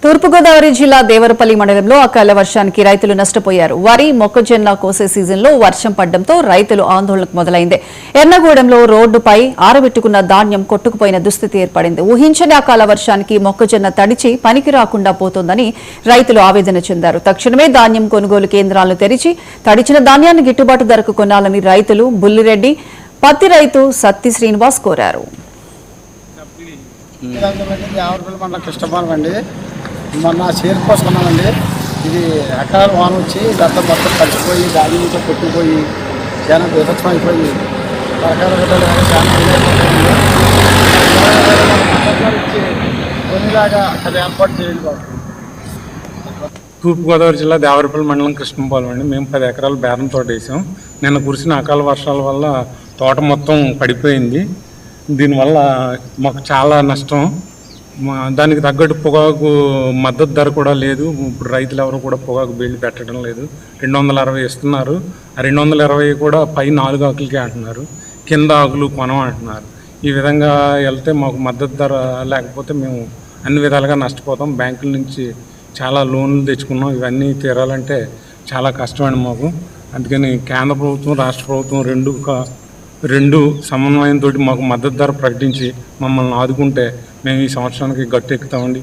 తూర్పుగోదావరి జిల్లా దేవరపల్లి మండలంలో అకాల వర్షానికి రైతులు నష్టపోయారు. వరి, మొక్కజొన్న కోసే సీజన్లో వర్షం పడడంతో రైతులు ఆందోళనకు మొదలైంది. ఎర్నగూడెంలో రోడ్డుపై ఆరబెట్టుకున్న ధాన్యం కొట్టుకుపోయిన దుస్థితి ఏర్పడింది. ఊహించని అకాల వర్షానికి మొక్కజొన్న తడిచి పనికి రాకుండా పోతోందని రైతులు ఆవేదన చెందారు. తక్షణమే ధాన్యం కొనుగోలు కేంద్రాలను తెరిచి తడిచిన ధాన్యాన్ని గిట్టుబాటు ధరకు కొనాలని రైతులు బుల్లిరెడ్డి, పత్తి రైతు సత్తి శ్రీనివాస్ కోరారు. మొన్న చీర కోసుకున్నామండి. ఇది అకాల వాన వచ్చి గత మొత్తం కలిసిపోయి గాలి నుంచి కొట్టుకుపోయి చాలా విభత్సం అయిపోయి రకాల గడ్డలు చాలా ఇచ్చి కొన్నిలాగా అది ఏర్పాటు చేయండి. తూర్పుగోదావరి జిల్లా దేవరపల్లి మండలం కృష్ణపాలెం అండి. మేము 10 ఎకరాలు బేరం తోట వేసాం. నిన్న కురిసిన అకాల వర్షాల వల్ల తోట మొత్తం పడిపోయింది. దీనివల్ల మాకు చాలా నష్టం. దానికి తగ్గట్టు పొగాకు మద్దతు ధర కూడా లేదు. ఇప్పుడు రైతులు ఎవరు కూడా పొగాకు బీళ్ళు పెట్టడం లేదు. 260 ఇస్తున్నారు. ఆ 220 కూడా పై 4 ఆకులకే అంటున్నారు, కింద ఆకులు కొనం అంటున్నారు. ఈ విధంగా వెళ్తే మాకు మద్దతు ధర లేకపోతే మేము అన్ని విధాలుగా నష్టపోతాం. బ్యాంకుల నుంచి చాలా లోన్లు తెచ్చుకున్నాం. ఇవన్నీ తీరాలంటే చాలా కష్టమండి మాకు. అందుకని కేంద్ర ప్రభుత్వం, రాష్ట్ర ప్రభుత్వం రెండు సమన్వయంతో మాకు మద్దతు ధర ప్రకటించి మమ్మల్ని ఆదుకుంటే మేము ఈ సంవత్సరానికి గట్టెక్కుతామండి.